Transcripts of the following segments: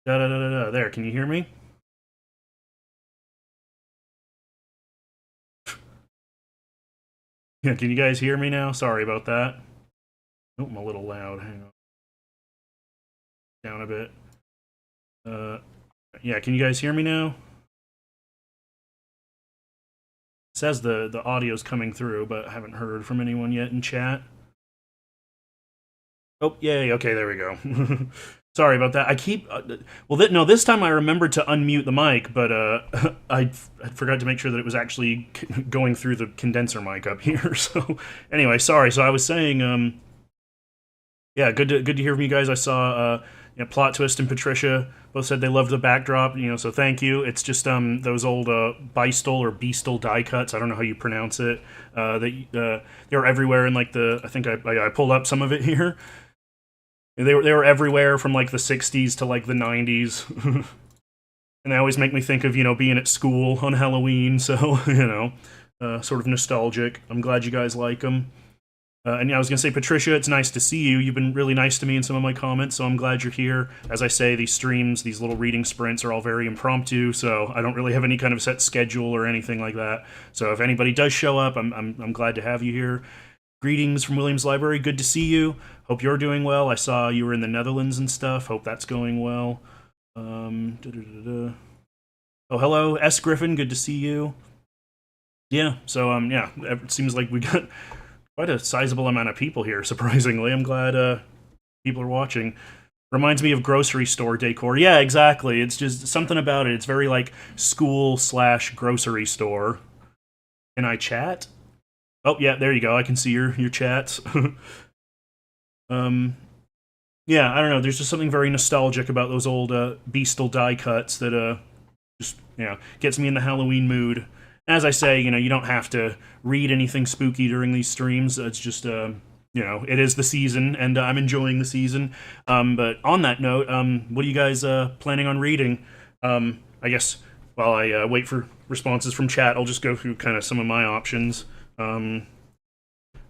Da da da da da. There, can you hear me? Yeah, can you guys hear me now? Sorry about that. Oh, I'm a little loud. Hang on, down a bit. Uh, yeah, can you guys hear me now? It says the audio's coming through, but I haven't heard from anyone yet in chat. Oh, yay. Okay, there we go. Sorry about that. I keep. Well, no, this time I remembered to unmute the mic, but I forgot to make sure that it was actually going through the condenser mic up here. So, anyway, sorry. So I was saying, yeah, good to hear from you guys. I saw Plot Twist and Patricia both said they loved the backdrop. So thank you. It's just those old Beistel or Beastel die cuts. I don't know how you pronounce it. They were everywhere in like the. I think I pulled up some of it here. They were everywhere from like the '60s to like the '90s, and they always make me think of being at school on Halloween. So sort of nostalgic. I'm glad you guys like them. And yeah, I was gonna say, Patricia, it's nice to see you. You've been really nice to me in some of my comments, so I'm glad you're here. As I say, these streams, these little reading sprints, are all very impromptu, so I don't really have any kind of set schedule or anything like that. So if anybody does show up, I'm glad to have you here. Greetings from Williams Library. Good to see you. Hope you're doing well. I saw you were in the Netherlands and stuff. Hope that's going well. Oh, hello, S. Griffin. Good to see you. Yeah. So yeah, it seems like we got quite a sizable amount of people here, surprisingly. I'm glad people are watching. Reminds me of grocery store decor. Yeah, exactly. It's just something about it. It's very like school/grocery store. Can I chat? Oh, yeah, there you go. I can see your chats. um, yeah, I don't know. There's just something very nostalgic about those old Beastel die cuts that just gets me in the Halloween mood. As I say, you don't have to read anything spooky during these streams. It's just it is the season, and I'm enjoying the season. But on that note, what are you guys planning on reading? I guess while I wait for responses from chat, I'll just go through kind of some of my options.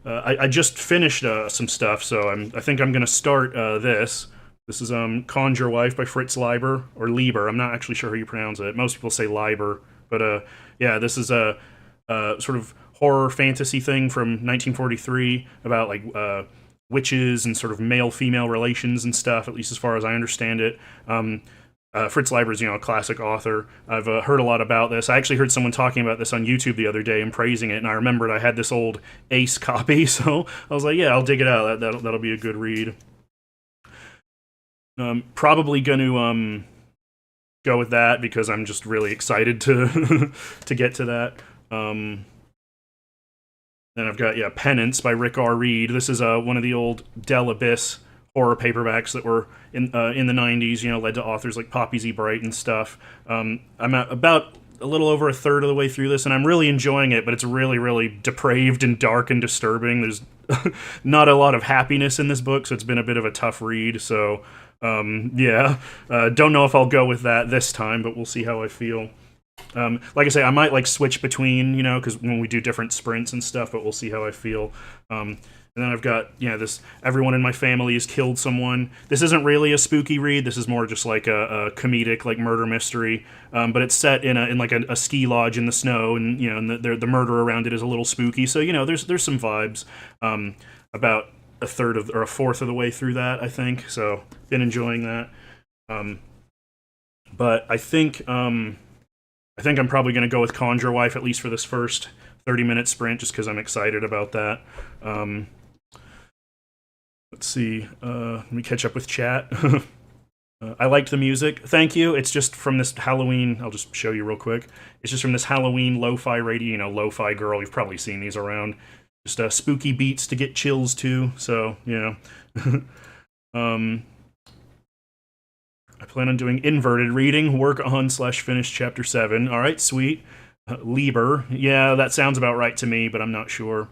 I just finished some stuff, so I think I'm gonna start this. This is Conjure Wife by Fritz Leiber, or Lieber. I'm not actually sure how you pronounce it. Most people say Leiber, but yeah, this is a sort of horror fantasy thing from 1943 about like witches and sort of male-female relations and stuff. At least as far as I understand it. Fritz Leiber is, a classic author. I've heard a lot about this. I actually heard someone talking about this on YouTube the other day and praising it, and I remembered I had this old Ace copy, so I was like, yeah, I'll dig it out. That'll be a good read. Probably going to go with that because I'm just really excited to to get to that. Then I've got Penance by Rick R. Reed. This is one of the old Del Abyss horror paperbacks that were in the '90s. Led to authors like Poppy Z. Bright and stuff. I'm at about a little over a third of the way through this, and I'm really enjoying it. But it's really, really depraved and dark and disturbing. There's not a lot of happiness in this book, so it's been a bit of a tough read. So yeah, don't know if I'll go with that this time, but we'll see how I feel. Like I say, I might like switch between, because when we do different sprints and stuff, but we'll see how I feel. And then I've got, this everyone in my family has killed someone. This isn't really a spooky read. This is more just like a comedic, like murder mystery. But it's set in like a ski lodge in the snow, and and the murder around it is a little spooky. So there's some vibes. About a third of or a fourth of the way through that, I think. So been enjoying that. But I think I'm probably going to go with Conjure Wife at least for this first 30-minute sprint, just because I'm excited about that. Let's see. Let me catch up with chat. I liked the music. Thank you. It's just from this Halloween. I'll just show you real quick. It's just from this Halloween lo-fi radio. Lo-fi girl. You've probably seen these around. Just spooky beats to get chills to. So I plan on doing inverted reading. Work on/finish chapter 7. All right, sweet. Lieber. Yeah, that sounds about right to me, but I'm not sure.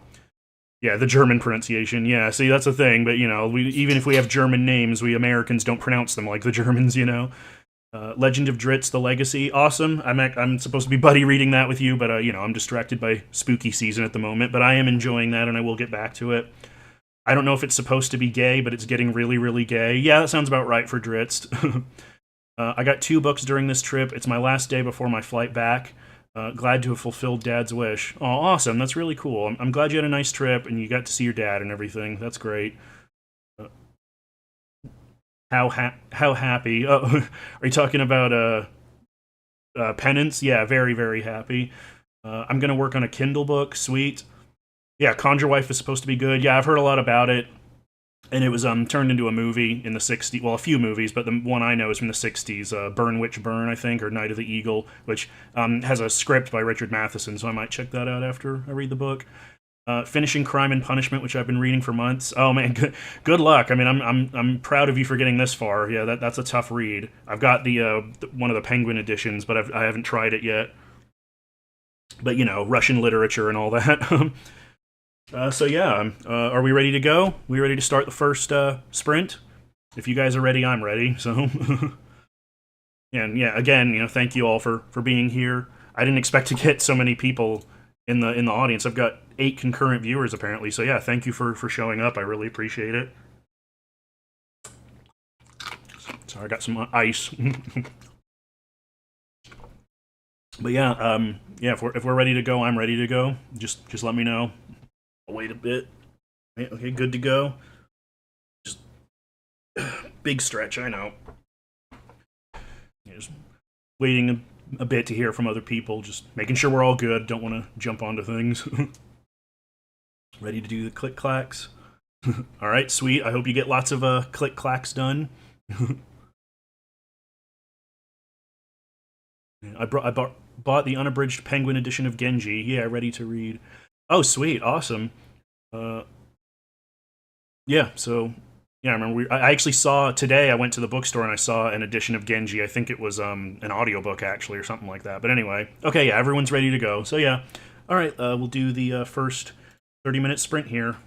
Yeah, the German pronunciation. Yeah, see, that's a thing. But even if we have German names, we Americans don't pronounce them like the Germans. Legend of Drizzt: The Legacy. Awesome. I'm supposed to be buddy reading that with you, but I'm distracted by spooky season at the moment. But I am enjoying that, and I will get back to it. I don't know if it's supposed to be gay, but it's getting really, really gay. Yeah, that sounds about right for Drizzt. I got 2 books during this trip. It's my last day before my flight back. Glad to have fulfilled Dad's wish. Oh, awesome! That's really cool. I'm glad you had a nice trip and you got to see your dad and everything. That's great. Uh, how happy? Oh, are you talking about Penance? Yeah, very very happy. I'm gonna work on a Kindle book. Sweet. Yeah, Conjure Wife is supposed to be good. Yeah, I've heard a lot about it, and it was turned into a movie in the '60s. Well, a few movies, but the one I know is from the '60s. Burn Witch Burn, I think, or Night of the Eagle, which has a script by Richard Matheson. So I might check that out after I read the book. Finishing Crime and Punishment, which I've been reading for months. Oh man, good luck. I mean, I'm proud of you for getting this far. Yeah, that's a tough read. I've got the one of the Penguin editions, but I haven't tried it yet. But you know, Russian literature and all that. So yeah, are we ready to go? We ready to start the first sprint? If you guys are ready, I'm ready. So, and yeah, again, thank you all for being here. I didn't expect to get so many people in the audience. I've got 8 concurrent viewers apparently. So yeah, thank you for showing up. I really appreciate it. Sorry, I got some ice. But yeah, yeah, if we're ready to go, I'm ready to go. Just let me know. I'll wait a bit. Okay, good to go. Just big stretch, I know. Yeah, just waiting a bit to hear from other people. Just making sure we're all good. Don't want to jump onto things. Ready to do the click clacks. All right, sweet. I hope you get lots of click clacks done. I bought the unabridged Penguin edition of Genji. Yeah, ready to read. Oh, sweet, awesome. Uh, yeah, so yeah, I remember I actually saw today. I went to the bookstore and I saw an edition of Genji. I think it was an audiobook actually or something like that. But anyway, okay, yeah, everyone's ready to go. So yeah, all right, we'll do the first 30-minute sprint here.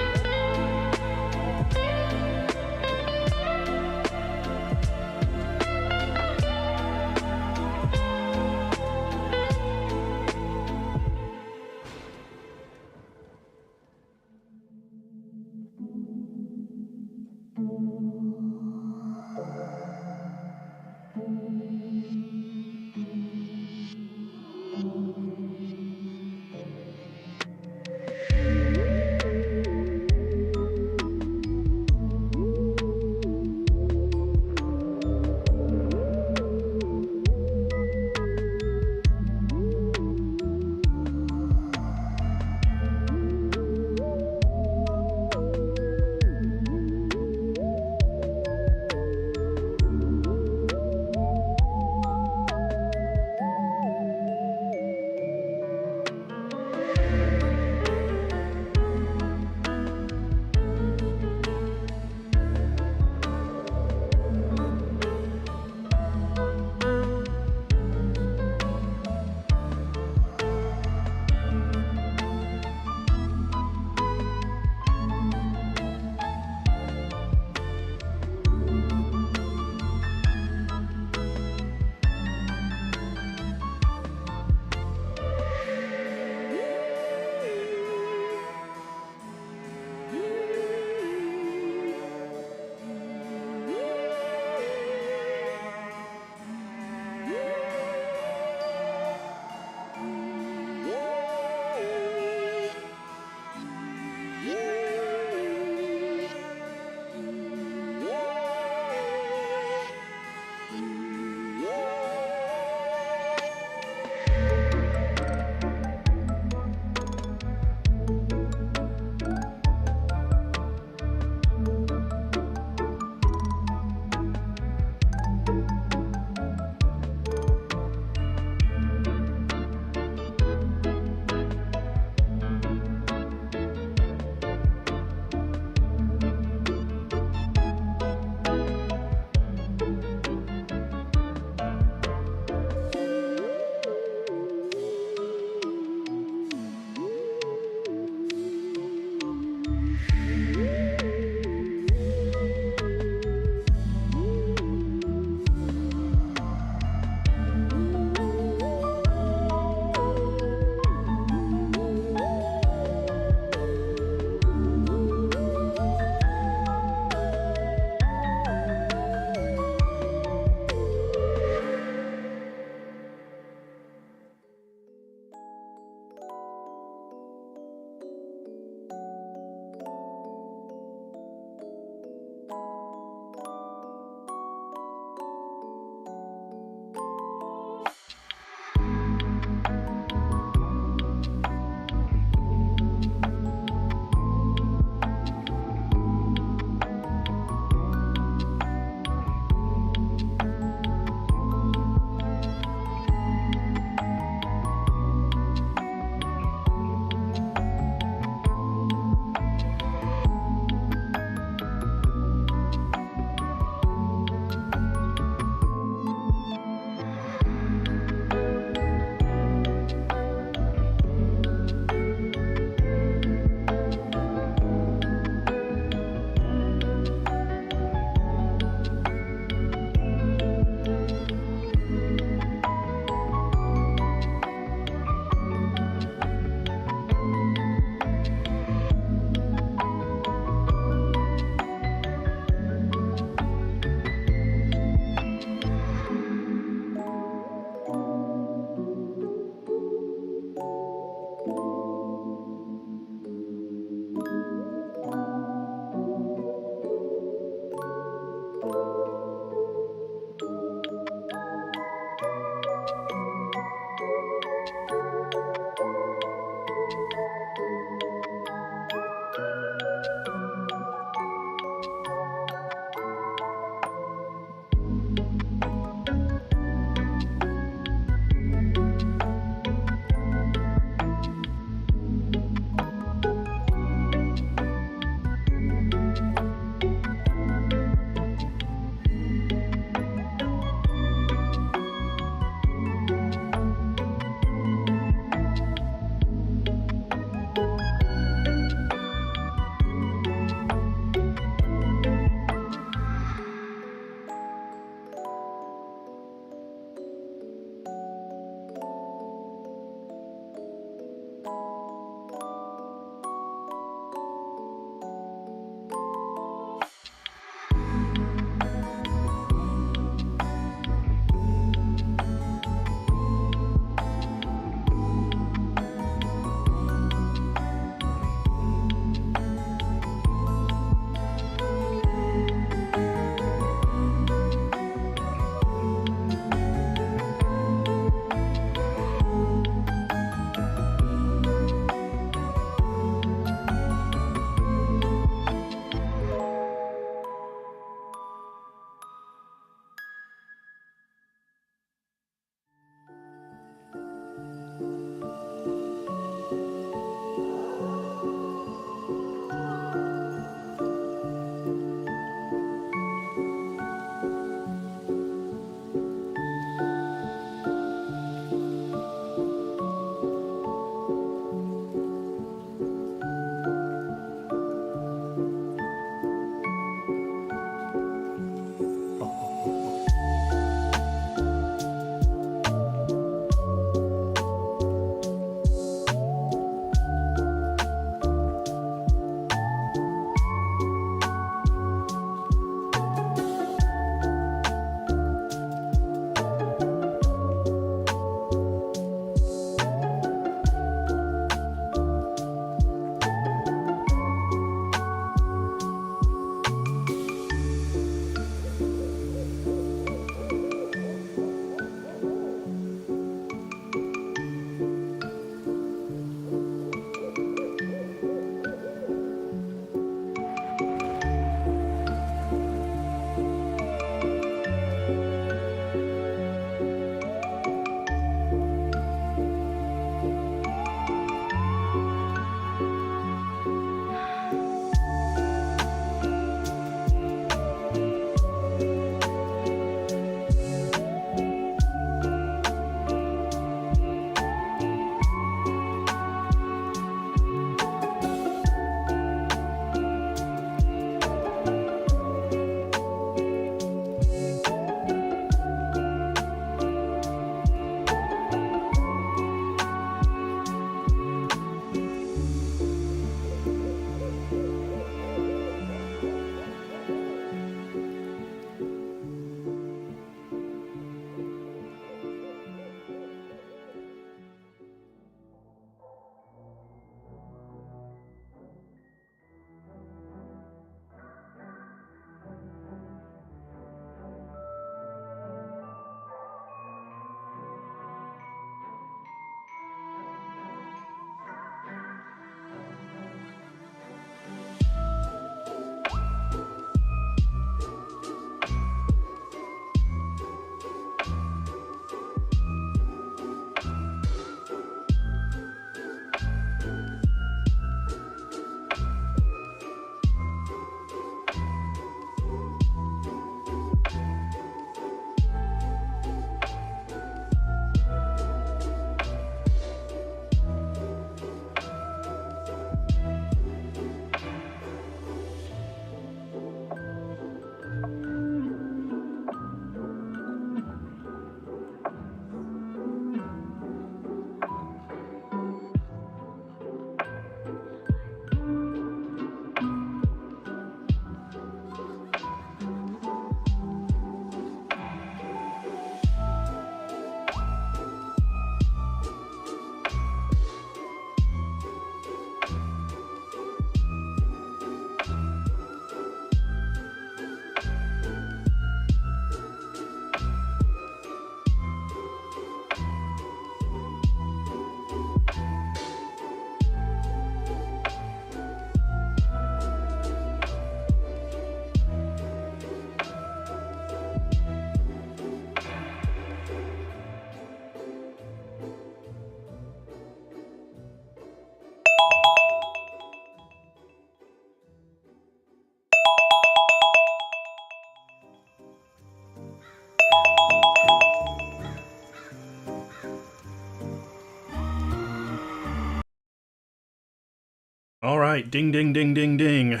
All right, ding, ding, ding, ding, ding.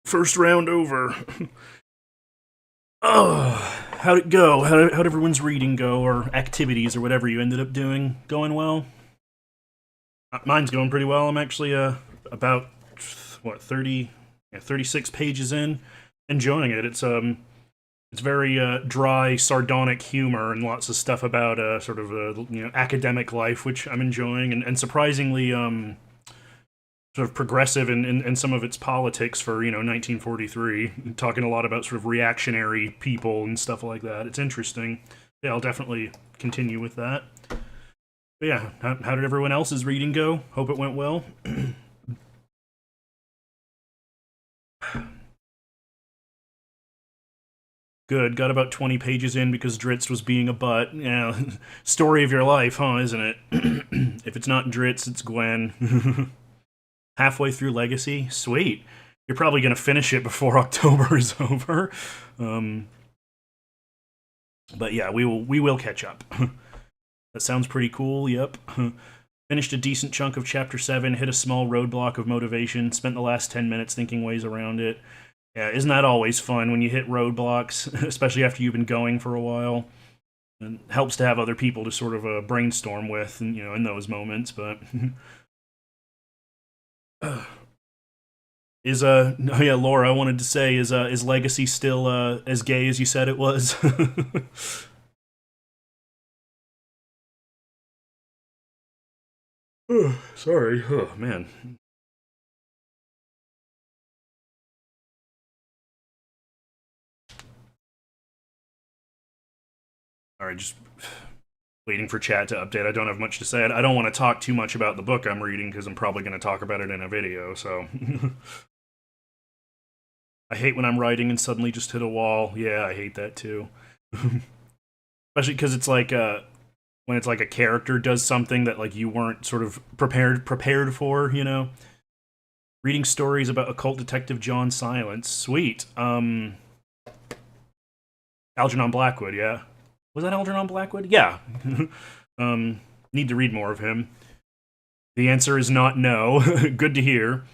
First round over. Oh, how'd it go? How'd everyone's reading go, or activities, or whatever you ended up doing? Going well? Mine's going pretty well. I'm actually about what 30, 36 pages in, enjoying it. It's very dry, sardonic humor and lots of stuff about sort of academic life, which I'm enjoying, and surprisingly sort of progressive in some of its politics for 1943, talking a lot about sort of reactionary people and stuff like that. It's interesting. Yeah, I'll definitely continue with that. But yeah, how did everyone else's reading go? Hope it went well. Good. Got about 20 pages in because Dritz was being a butt. Yeah, story of your life, huh? Isn't it? If it's not Dritz, it's Gwen. Halfway through Legacy, sweet. You're probably gonna finish it before October is over. Um, but yeah, we will catch up. That sounds pretty cool. Yep. Finished a decent chunk of Chapter 7, hit a small roadblock of motivation, spent the last 10 minutes thinking ways around it. Yeah, isn't that always fun when you hit roadblocks, especially after you've been going for a while? It helps to have other people to sort of brainstorm with, and, in those moments, but... Oh yeah, Laura, I wanted to say, is Legacy still as gay as you said it was? Sorry. Oh man. All right, just waiting for chat to update. I don't have much to say. I don't want to talk too much about the book I'm reading because I'm probably going to talk about it in a video. So I hate when I'm writing and suddenly just hit a wall. Yeah, I hate that too. Especially because it's like when it's like a character does something that like you weren't sort of prepared for. Reading stories about occult detective John Silence. Sweet. Algernon Blackwood, yeah. Was that Algernon Blackwood? Yeah. Need to read more of him. The answer is not no. Good to hear.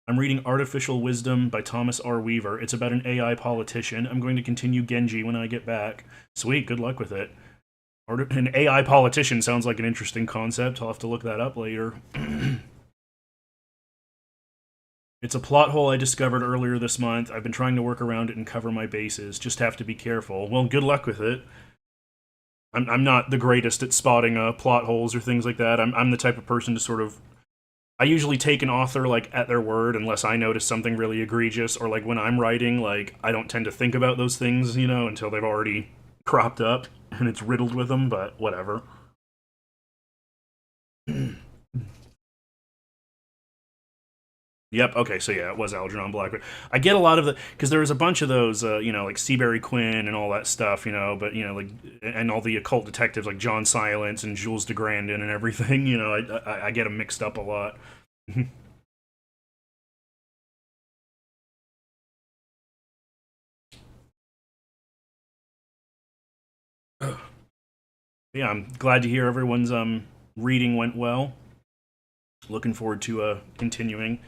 I'm reading Artificial Wisdom by Thomas R. Weaver. It's about an AI politician. I'm going to continue Genji when I get back. Sweet, good luck with it. An AI politician sounds like an interesting concept. I'll have to look that up later. It's a plot hole I discovered earlier this month. I've been trying to work around it and cover my bases. Just have to be careful. Well, good luck with it. I'm not the greatest at spotting plot holes or things like that. I'm the type of person to sort of... I usually take an author like at their word unless I notice something really egregious, or like when I'm writing, like I don't tend to think about those things, until they've already cropped up and it's riddled with them, but whatever. Yep. Okay. So yeah, it was Algernon Blackwood. I get a lot of the because there was a bunch of those, like Seabury Quinn and all that stuff, but like and all the occult detectives like John Silence and Jules de Grandin and everything. I get them mixed up a lot. Yeah, I'm glad to hear everyone's reading went well. Looking forward to continuing.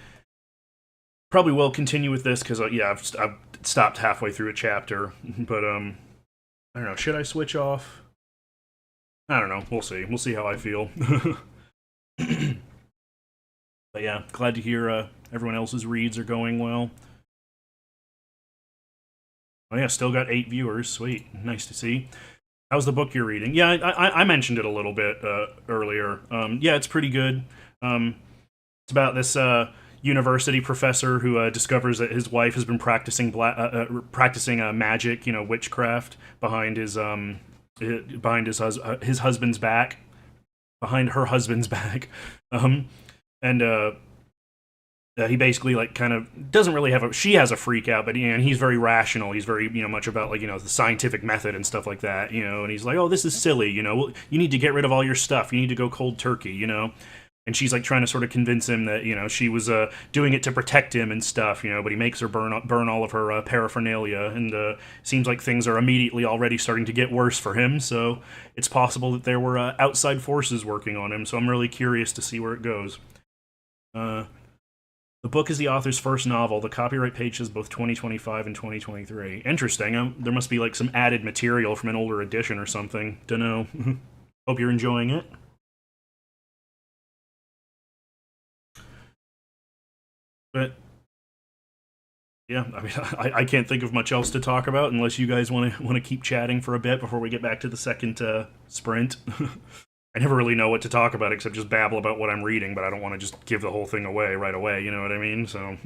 Probably will continue with this because yeah, I've stopped halfway through a chapter, but I don't know. Should I switch off? I don't know. We'll see. We'll see how I feel. But yeah, glad to hear everyone else's reads are going well. Oh yeah, still got 8 viewers. Sweet, nice to see. How's the book you're reading? Yeah, I mentioned it a little bit earlier. Yeah, it's pretty good. It's about this university professor who discovers that his wife has been practicing magic, witchcraft behind his husband's back, behind her husband's back, and he basically like kind of doesn't really have a. She has a freak out, but and he's very rational. He's very much about like the scientific method and stuff like that. And he's like, oh, this is silly. Well, you need to get rid of all your stuff. You need to go cold turkey. And she's like trying to sort of convince him that she was doing it to protect him and stuff. But he makes her burn all of her paraphernalia, and seems like things are immediately already starting to get worse for him. So it's possible that there were outside forces working on him. So I'm really curious to see where it goes. The book is the author's first novel. The copyright page says both 2025 and 2023. Interesting. There must be like some added material from an older edition or something. Dunno. Hope you're enjoying it. But yeah, I mean, I can't think of much else to talk about unless you guys want to keep chatting for a bit before we get back to the second sprint. I never really know what to talk about except just babble about what I'm reading, but I don't want to just give the whole thing away right away, you know what I mean? So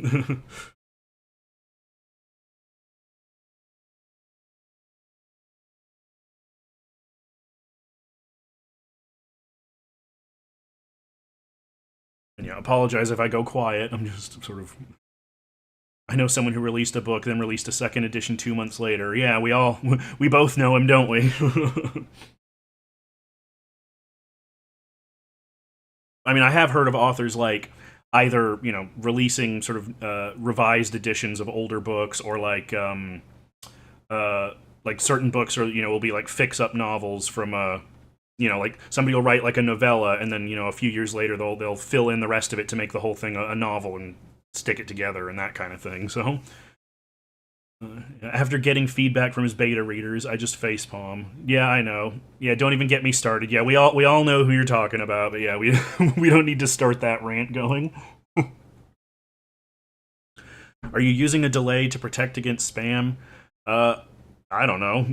and yeah, apologize if I go quiet. I'm just sort of I know someone who released a book, then released a second edition 2 months later. Yeah, we both know him, don't we? I mean, I have heard of authors like either releasing sort of revised editions of older books, or like certain books are will be like fix up novels from like somebody will write like a novella, and then a few years later they'll fill in the rest of it to make the whole thing a novel and stick it together and that kind of thing. So after getting feedback from his beta readers, I just facepalm. Yeah, I know. Yeah, don't even get me started. Yeah, we all know who you're talking about, but yeah, we we don't need to start that rant going. Are you using a delay to protect against spam? Uh, I don't know.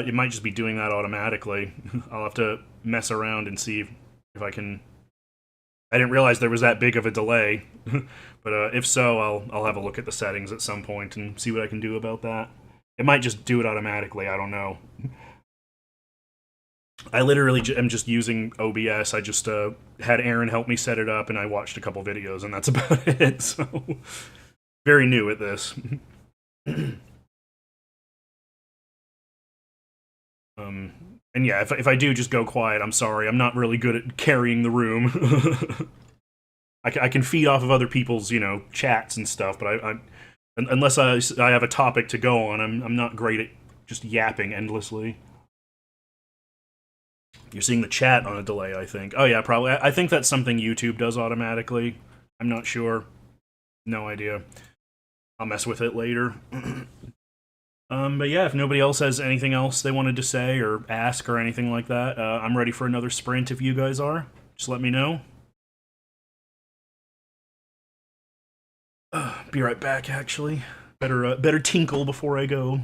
It might just be doing that automatically. I'll have to mess around and see if I can. I didn't realize there was that big of a delay, but if so, I'll have a look at the settings at some point and see what I can do about that. It might just do it automatically. I don't know. I literally am just using OBS. I just had Aaron help me set it up, and I watched a couple videos, and that's about it. So very new at this. um, and yeah, if I do just go quiet, I'm sorry. I'm not really good at carrying the room. I can feed off of other people's chats and stuff, but unless I have a topic to go on, I'm not great at just yapping endlessly. You're seeing the chat on a delay, I think. Oh yeah, probably. I think that's something YouTube does automatically. I'm not sure. No idea. I'll mess with it later. But yeah, if nobody else has anything else they wanted to say or ask or anything like that, I'm ready for another sprint if you guys are. Just let me know. Be right back, actually. Better tinkle before I go.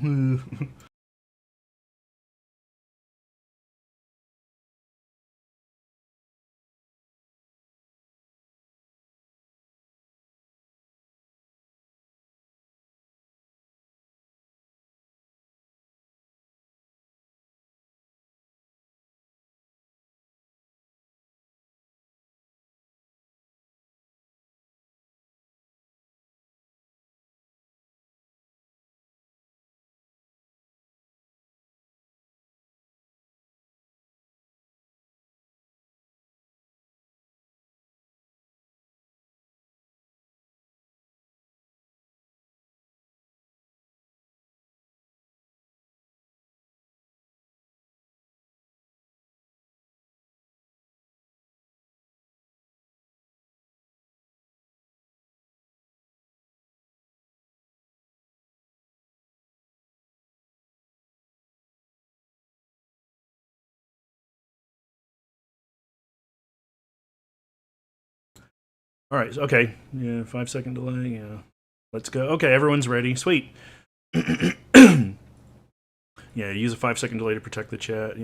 All right. Okay. Yeah. 5 second delay. Yeah. Let's go. Okay. Everyone's ready. Sweet. Yeah. Use a 5 second delay to protect the chat.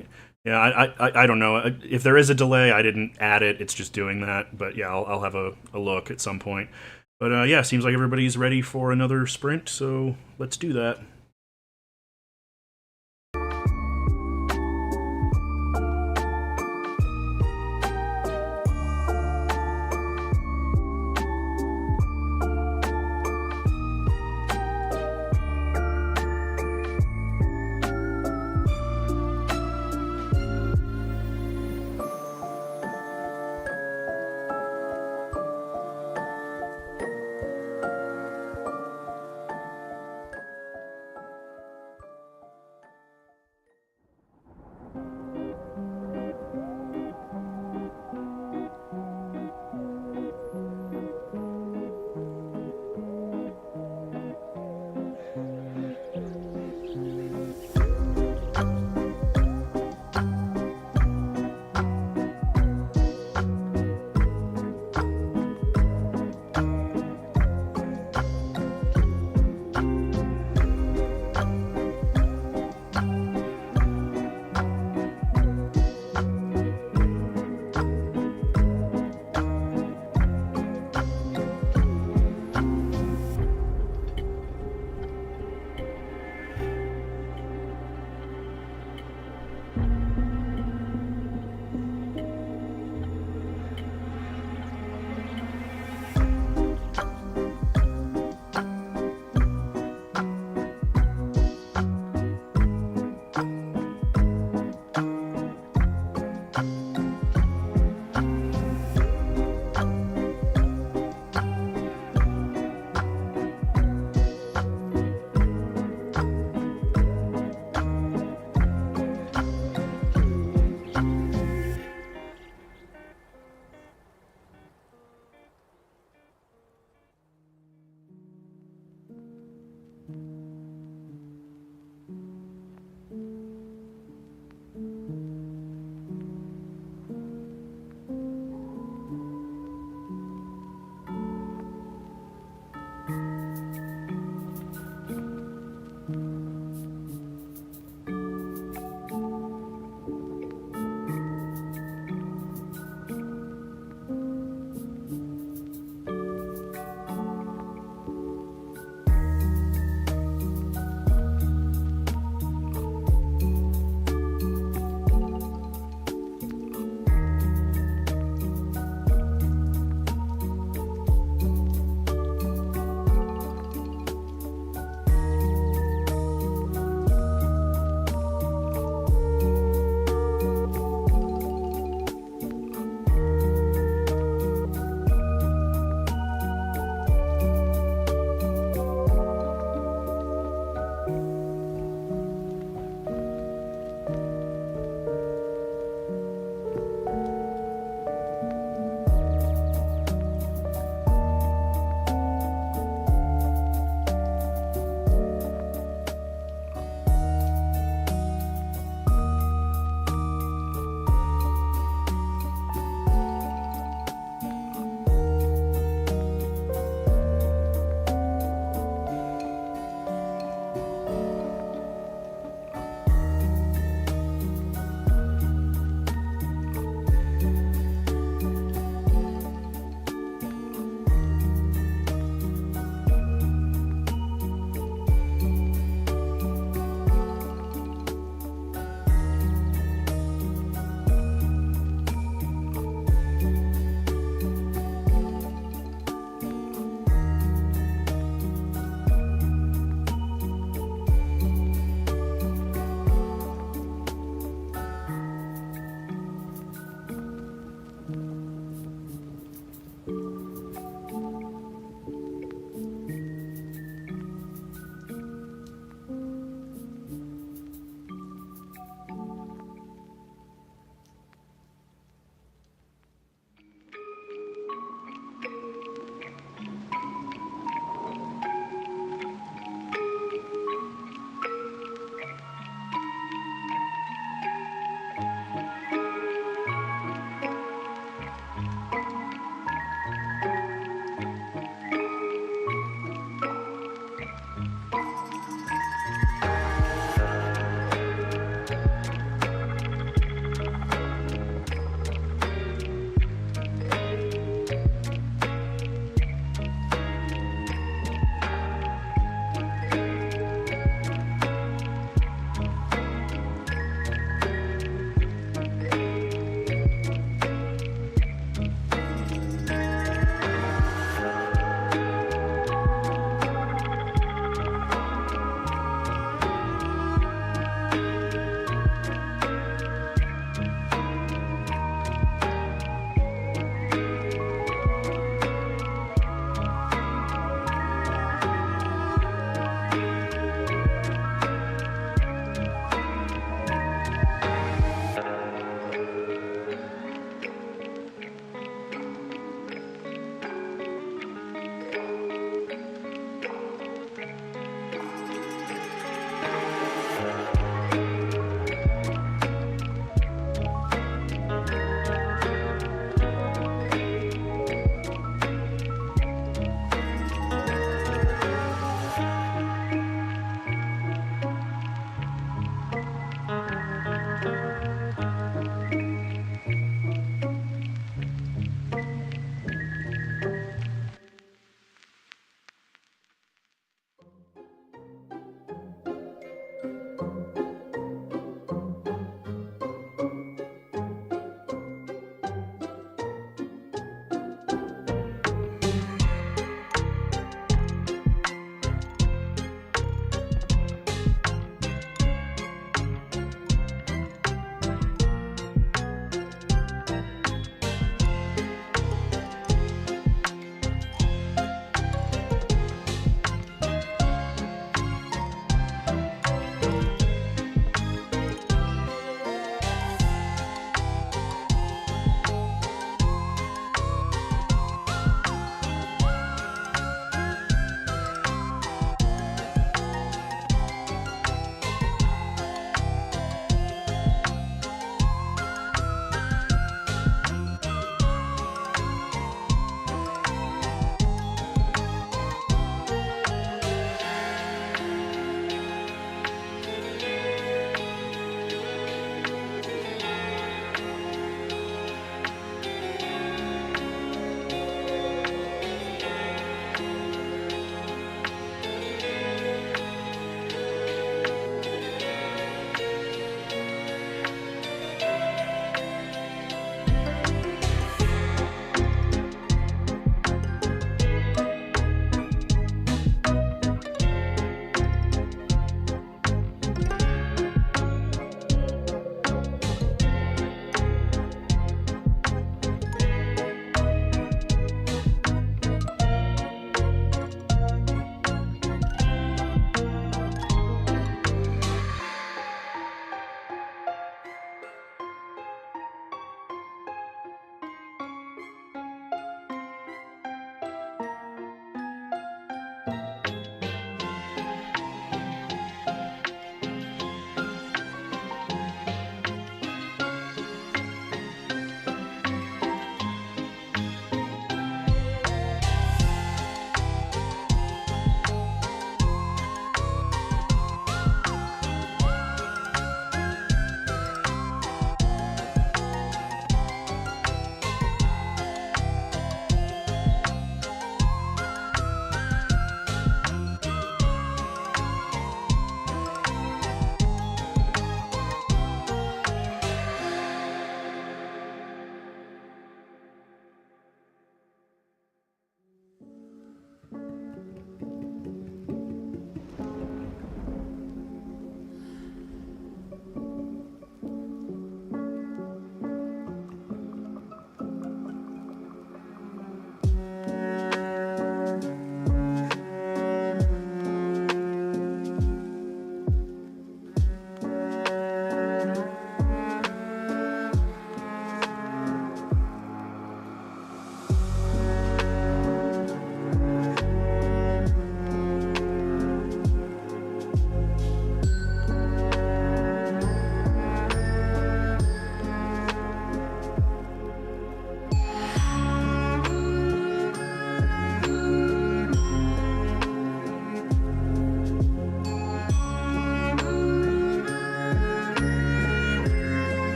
Yeah. I don't know if there is a delay. I didn't add it. It's just doing that. But yeah, I'll have a look at some point. But yeah, seems like everybody's ready for another sprint. So let's do that.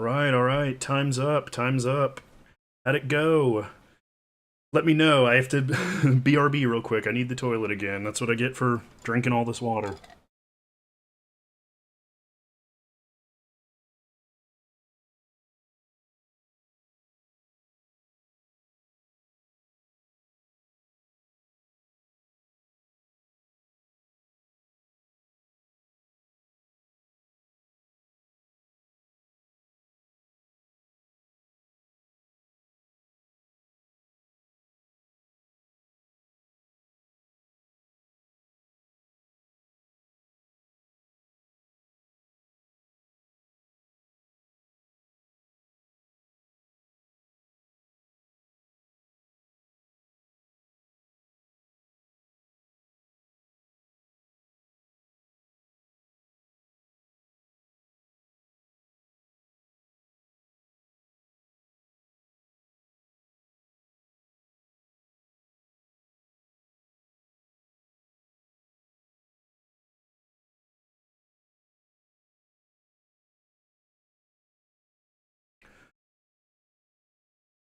All right. Time's up. Time's up. How'd it go? Let me know. I have to BRB real quick. I need the toilet again. That's what I get for drinking all this water.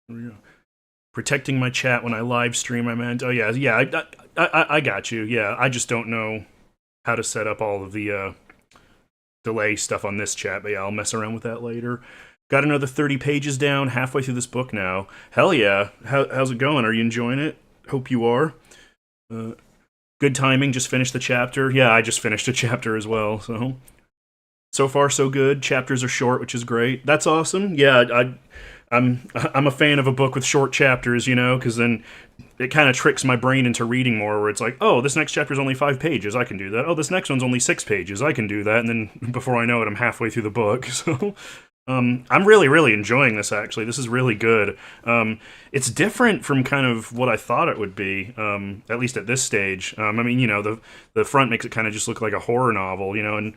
Yeah. Protecting my chat when I live stream, I meant. Oh, yeah. Yeah, I got you. Yeah, I just don't know how to set up all of the delay stuff on this chat, but yeah, I'll mess around with that later. Got another 30 pages down, halfway through this book now. Hell yeah. How's it going? Are you enjoying it? Hope you are. Good timing, just finished the chapter. Yeah, I just finished a chapter as well, so far so good. Chapters are short, which is great. That's awesome. Yeah, I'm a fan of a book with short chapters, because then it kind of tricks my brain into reading more, where it's like, oh, this next chapter's only 5 pages, I can do that. Oh, this next one's only 6 pages, I can do that. And then before I know it, I'm halfway through the book. So I'm really, really enjoying this, actually. This is really good. It's different from kind of what I thought it would be, at least at this stage. I mean, the front makes it kind of just look like a horror novel, and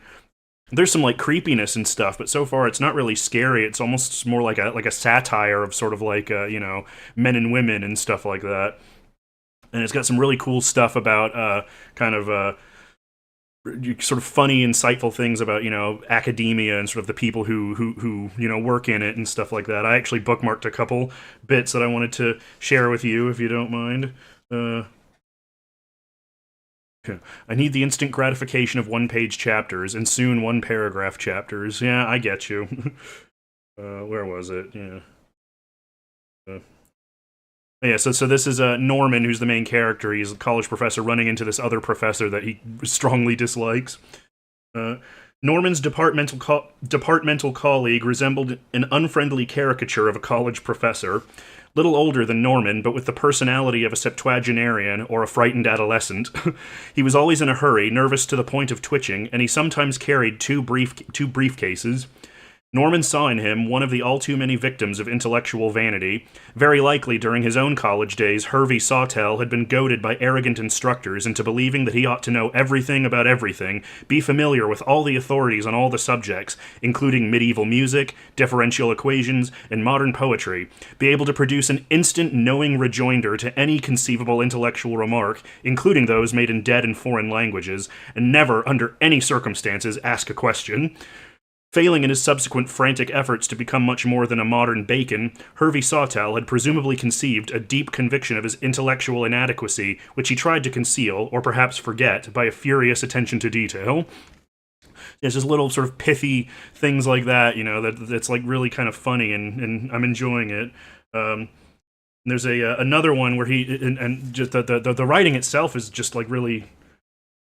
there's some like creepiness and stuff, but so far it's not really scary. It's almost more like a satire of sort of like men and women and stuff like that. And it's got some really cool stuff about kind of sort of funny, insightful things about academia and sort of the people who work in it and stuff like that. I actually bookmarked a couple bits that I wanted to share with you if you don't mind. I need the instant gratification of one-page chapters, and soon one-paragraph chapters. Yeah, I get you. Where was it? Yeah. Yeah, so this is Norman, who's the main character. He's a college professor running into this other professor that he strongly dislikes. Norman's departmental colleague resembled an unfriendly caricature of a college professor, little older than Norman, but with the personality of a septuagenarian or a frightened adolescent. He was always in a hurry, nervous to the point of twitching, and he sometimes carried two briefcases. Norman saw in him one of the all-too-many victims of intellectual vanity. Very likely, during his own college days, Hervey Sawtell had been goaded by arrogant instructors into believing that he ought to know everything about everything, be familiar with all the authorities on all the subjects, including medieval music, differential equations, and modern poetry, be able to produce an instant knowing rejoinder to any conceivable intellectual remark, including those made in dead and foreign languages, and never, under any circumstances, ask a question. Failing in his subsequent frantic efforts to become much more than a modern Bacon, Hervey Sawtell had presumably conceived a deep conviction of his intellectual inadequacy, which he tried to conceal, or perhaps forget, by a furious attention to detail. There's just little sort of pithy things like that, that's like really kind of funny, and I'm enjoying it. There's another one where and just the writing itself is just like really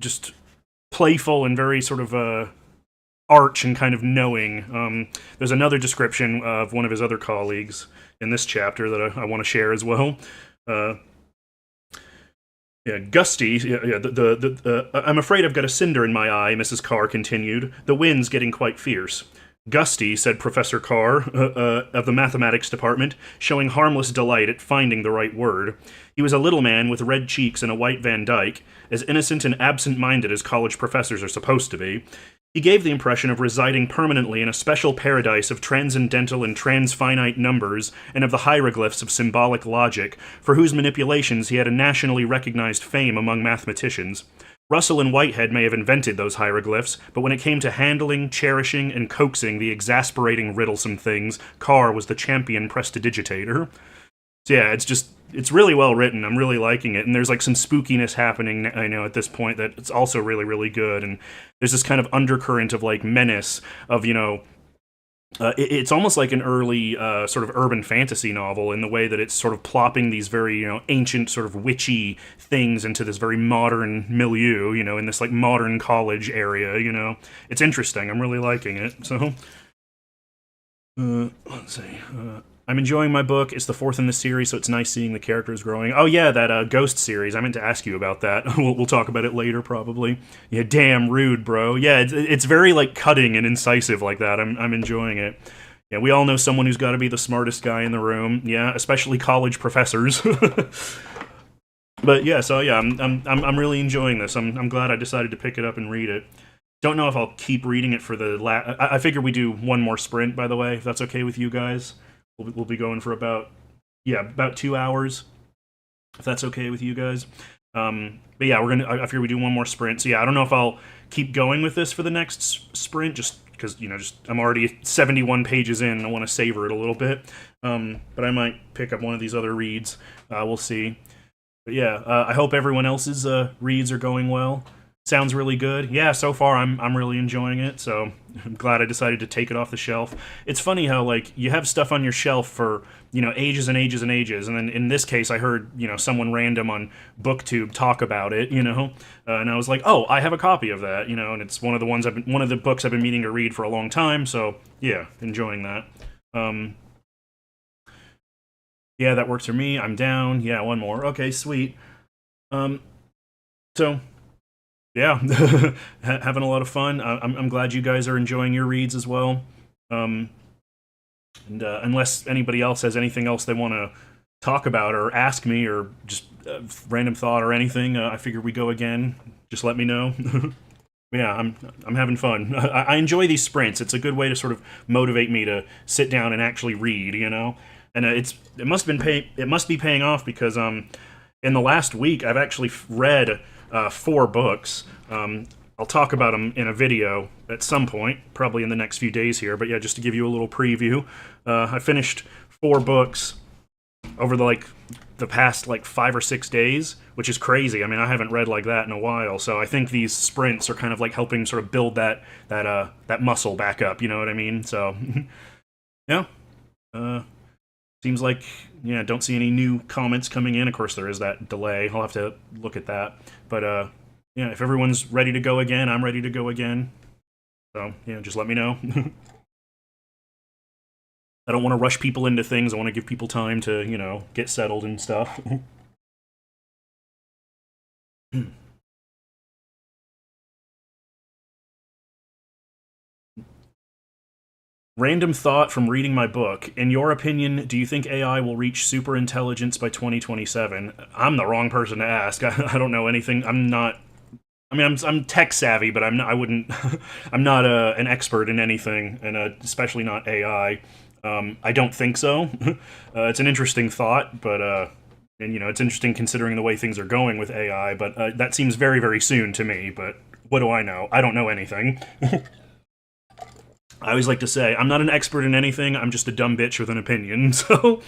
just playful and very sort of arch and kind of knowing. There's another description of one of his other colleagues in this chapter that I want to share as well. Gusty. I'm afraid I've got a cinder in my eye, Mrs. Carr continued. The wind's getting quite fierce. Gusty, said Professor Carr, of the mathematics department, showing harmless delight at finding the right word. He was a little man with red cheeks and a white Van Dyke, as innocent and absent-minded as college professors are supposed to be. He gave the impression of residing permanently in a special paradise of transcendental and transfinite numbers, and of the hieroglyphs of symbolic logic, for whose manipulations he had a nationally recognized fame among mathematicians. Russell and Whitehead may have invented those hieroglyphs, but when it came to handling, cherishing, and coaxing the exasperating, riddlesome things, Carr was the champion prestidigitator. So yeah, it's really well written. I'm really liking it, and there's like some spookiness happening, I know, at this point that it's also really, really good. And there's this kind of undercurrent of like menace of, it's almost like an early sort of urban fantasy novel in the way that it's sort of plopping these very, ancient sort of witchy things into this very modern milieu, in this like modern college area. It's interesting. I'm really liking it. So, let's see. I'm enjoying my book. It's the fourth in the series, so it's nice seeing the characters growing. Oh yeah, that Ghost series. I meant to ask you about that. We'll talk about it later, probably. Yeah, damn rude, bro. Yeah, it's very like cutting and incisive like that. I'm enjoying it. Yeah, we all know someone who's got to be the smartest guy in the room. Yeah, especially college professors. But yeah, so yeah, I'm really enjoying this. I'm glad I decided to pick it up and read it. Don't know if I'll keep reading it for the I figure we do one more sprint, by the way, if that's okay with you guys. We'll be going for about 2 hours, if that's okay with you guys. But yeah, I figure we do one more sprint. So yeah, I don't know if I'll keep going with this for the next sprint, just because I'm already 71 pages in and I want to savor it a little bit. But I might pick up one of these other reads. We'll see. But yeah, I hope everyone else's reads are going well. Sounds really good. Yeah, so far I'm really enjoying it, so I'm glad I decided to take it off the shelf. It's funny how, like, you have stuff on your shelf for, ages and ages and ages, and then in this case I heard, someone random on BookTube talk about it, and I was like, oh, I have a copy of that, and it's one of the books I've been meaning to read for a long time, so yeah, enjoying that. Yeah, that works for me. I'm down. Yeah, one more. Okay, sweet. So yeah, having a lot of fun. I'm glad you guys are enjoying your reads as well. And unless anybody else has anything else they want to talk about or ask me or just random thought or anything, I figure we go again. Just let me know. Yeah, I'm having fun. I enjoy these sprints. It's a good way to sort of motivate me to sit down and actually read. And it must be paying off because in the last week I've actually read 4 books. I'll talk about them in a video at some point, probably in the next few days here, but yeah, just to give you a little preview. I finished 4 books over the past 5 or 6 days, which is crazy. I mean, I haven't read like that in a while, so I think these sprints are kind of like helping sort of build that muscle back up, you know what I mean? So, yeah. Seems like, don't see any new comments coming in. Of course, there is that delay. I'll have to look at that. But, if everyone's ready to go again, I'm ready to go again. So, just let me know. I don't want to rush people into things. I want to give people time to, get settled and stuff. Random thought from reading my book. In your opinion, do you think AI will reach super intelligence by 2027? I'm the wrong person to ask. I don't know anything. I'm tech savvy, but I'm not an expert in anything, and especially not AI. I don't think so. It's an interesting thought, but and it's interesting considering the way things are going with AI. But that seems very, very soon to me. But what do I know? I don't know anything. I always like to say, I'm not an expert in anything, I'm just a dumb bitch with an opinion, so...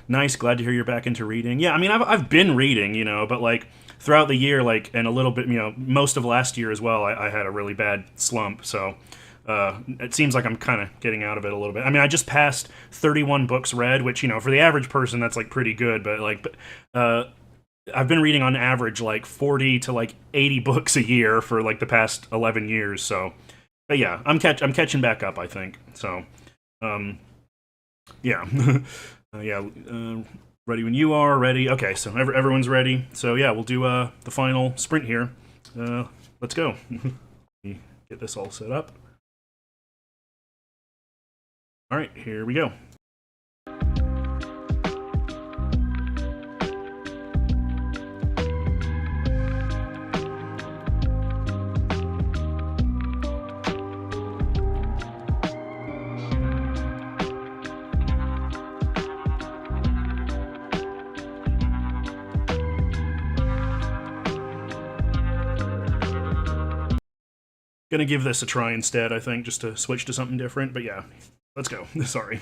nice, glad to hear you're back into reading. Yeah, I mean, I've been reading, but, throughout the year, and a little bit, most of last year as well, I had a really bad slump, so... it seems like I'm kind of getting out of it a little bit. I mean, I just passed 31 books read, which, for the average person, that's, pretty good, but, I've been reading on average, 40 to, 80 books a year for, the past 11 years, so... But yeah, I'm catching back up, I think. So, yeah. Ready when you are, ready. Okay, so everyone's ready. So yeah, we'll do the final sprint here. Let's go. Let me get this all set up. All right, here we go. Gonna give this a try instead, I think, just to switch to something different. But yeah, let's go. Sorry.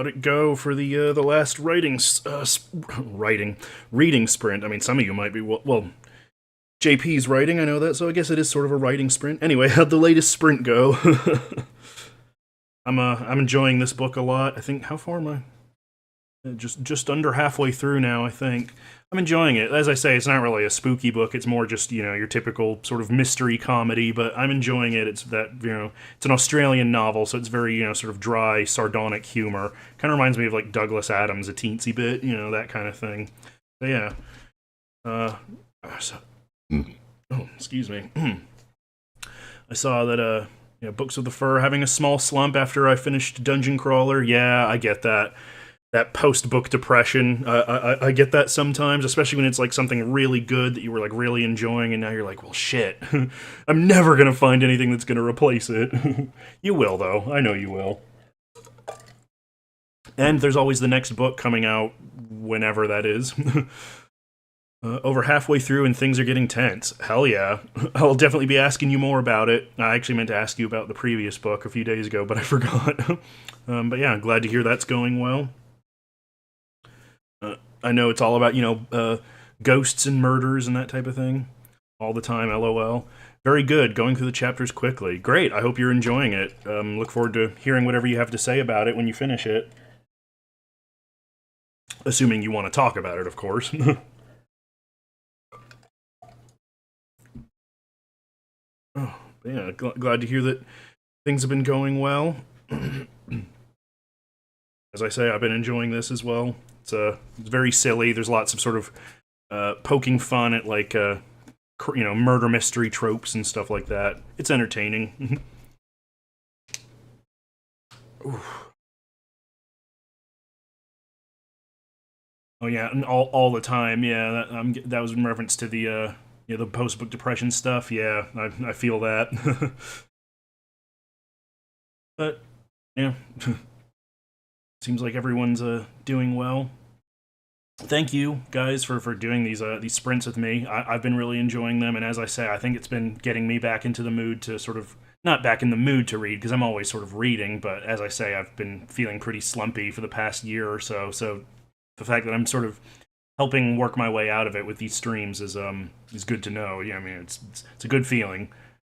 it go for the last reading sprint? I mean, some of you might be well. JP's writing, I know that, so I guess it is sort of a writing sprint. Anyway, how'd the latest sprint go? I'm enjoying this book a lot. I think, how far am I? Just under halfway through now, I think. I'm enjoying it. As I say, it's not really a spooky book. It's more just, your typical sort of mystery comedy, but I'm enjoying it. It's that, it's an Australian novel, so it's very, sort of dry, sardonic humor. Kind of reminds me of, like, Douglas Adams a teensy bit, that kind of thing. So, yeah. Oh, excuse me. I saw that, Books of the Fur having a small slump after I finished Dungeon Crawler. Yeah, I get that. That post-book depression, I get that sometimes, especially when it's like something really good that you were like really enjoying, and now you're like, well, shit, I'm never gonna find anything that's gonna replace it. You will, though. I know you will. And there's always the next book coming out, whenever that is. Over halfway through and things are getting tense. Hell yeah. I'll definitely be asking you more about it. I actually meant to ask you about the previous book a few days ago, but I forgot. But yeah, I'm glad to hear that's going well. I know it's all about, ghosts and murders and that type of thing. All the time, LOL. Very good, going through the chapters quickly. Great, I hope you're enjoying it. Look forward to hearing whatever you have to say about it when you finish it. Assuming you want to talk about it, of course. Oh, yeah, glad to hear that things have been going well. As I say, I've been enjoying this as well. It's very silly. There's lots of sort of poking fun at, like, murder mystery tropes and stuff like that. It's entertaining. Oh yeah, and all the time. Yeah, that was in reference to the the post-book depression stuff. Yeah, I feel that. But yeah, seems like everyone's doing well. Thank you guys for doing these sprints with me. I've been really enjoying them, and as I say, I think it's been getting me back into the mood to sort of, not back in the mood to read, because I'm always sort of reading, but as I say, I've been feeling pretty slumpy for the past year or so, so the fact that I'm sort of helping work my way out of it with these streams is good to know. Yeah, I mean, it's a good feeling,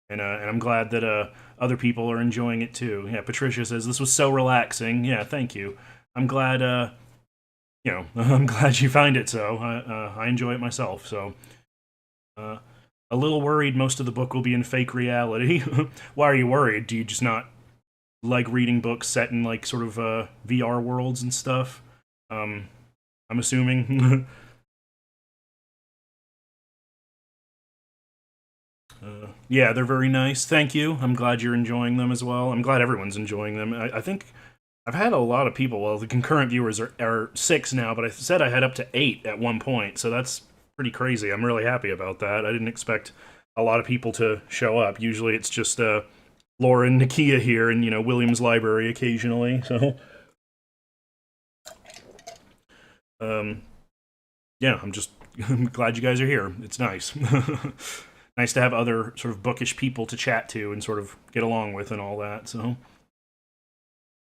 and I'm glad that other people are enjoying it too. Yeah, Patricia says, this was so relaxing. Yeah, thank you. I'm glad, I'm glad you find it so. I enjoy it myself, so. A little worried most of the book will be in fake reality. Why are you worried? Do you just not like reading books set in, like, sort of VR worlds and stuff? I'm assuming. Yeah, they're very nice. Thank you. I'm glad you're enjoying them as well. I'm glad everyone's enjoying them. I think I've had a lot of people. Well, the concurrent viewers are 6 now, but I said I had up to 8 at one point, so that's pretty crazy. I'm really happy about that. I didn't expect a lot of people to show up. Usually it's just Laura and Nakia here and, William's Library occasionally, so. Yeah, I'm glad you guys are here. It's nice. Nice to have other sort of bookish people to chat to and sort of get along with and all that, so.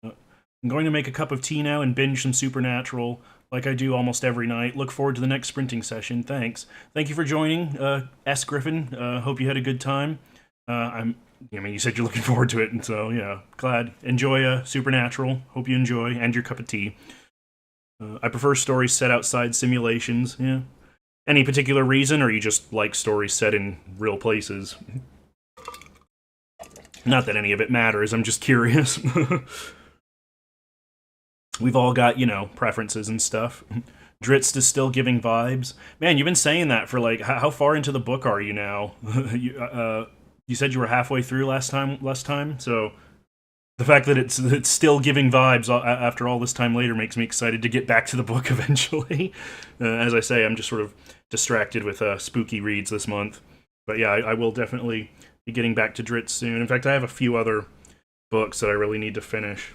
I'm going to make a cup of tea now and binge some Supernatural, like I do almost every night. Look forward to the next sprinting session. Thanks. Thank you for joining, S. Griffin. Hope you had a good time. You said you're looking forward to it, and so, yeah, glad. Enjoy Supernatural. Hope you enjoy, and your cup of tea. I prefer stories set outside simulations, yeah. Any particular reason, or you just like stories set in real places? Not that any of it matters, I'm just curious. We've all got, preferences and stuff. Dritz is still giving vibes. Man, you've been saying that for, like, how far into the book are you now? You said you were halfway through last time, so the fact that it's still giving vibes after all this time later makes me excited to get back to the book eventually. As I say, I'm just sort of distracted with spooky reads this month. But yeah, I will definitely be getting back to Dritz soon. In fact, I have a few other books that I really need to finish.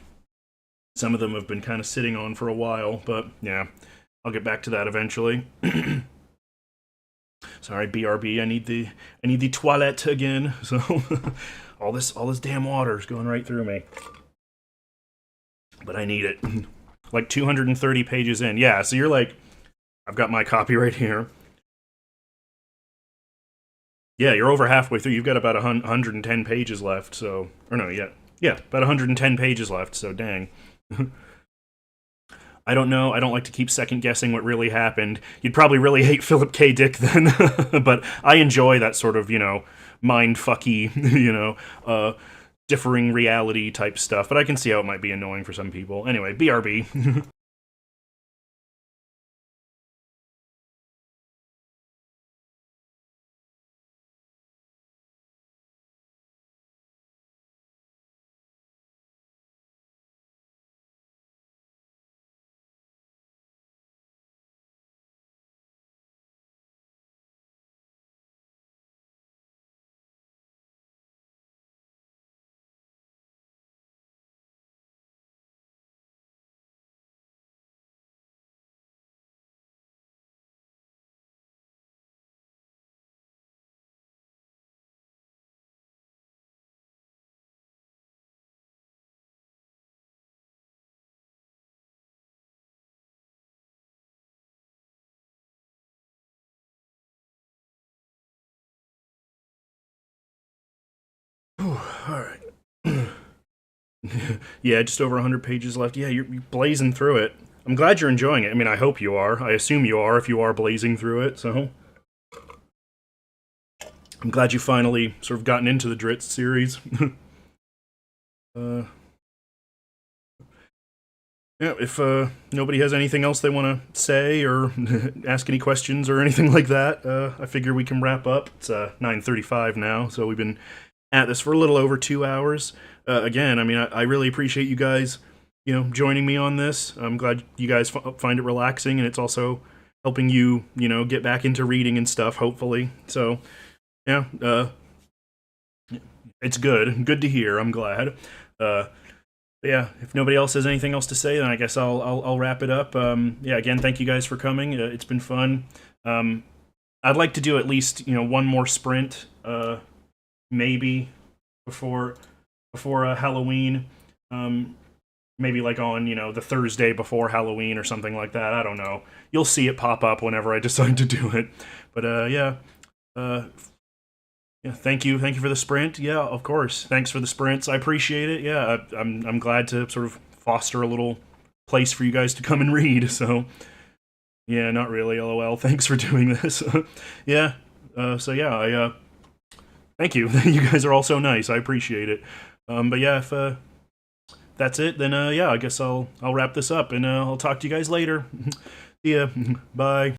Some of them have been kind of sitting on for a while, but yeah, I'll get back to that eventually. Sorry, BRB, I need the toilette again. So all this damn water is going right through me. But I need it. like 230 pages in. Yeah, so you're like, I've got my copy right here. Yeah, you're over halfway through. You've got about 110 pages left. So, or no, yeah, about 110 pages left. So, dang. I don't know. I don't like to keep second guessing what really happened. You'd probably really hate Philip K. Dick then, but I enjoy that sort of, mind fucky, differing reality type stuff. But I can see how it might be annoying for some people. Anyway, BRB. All right. Yeah, just over 100 pages left. Yeah, you're blazing through it. I'm glad you're enjoying it. I mean, I hope you are. I assume you are if you are blazing through it, so. I'm glad you finally sort of gotten into the Drizzt series. uh, yeah, if nobody has anything else they want to say or ask any questions or anything like that, I figure we can wrap up. It's 9:35 now, so we've been at this for a little over 2 hours. Again, I mean, I really appreciate you guys, joining me on this. I'm glad you guys find it relaxing, and it's also helping you, get back into reading and stuff, hopefully. So, yeah, it's good. Good to hear. I'm glad. Yeah, if nobody else has anything else to say, then I guess I'll wrap it up. Yeah, again, thank you guys for coming. It's been fun. I'd like to do at least one more sprint, maybe before Halloween. Maybe like on the Thursday before Halloween or something like that. I don't know. You'll see it pop up whenever I decide to do it. But yeah. Yeah, thank you for the sprint. Yeah, of course. Thanks for the sprints. I appreciate it. Yeah, I'm glad to sort of foster a little place for you guys to come and read. So, yeah, not really. LOL. Thanks for doing this. Yeah. So yeah, I thank you. You guys are all so nice. I appreciate it. But yeah, if that's it, then yeah, I guess I'll wrap this up and I'll talk to you guys later. See ya. Bye.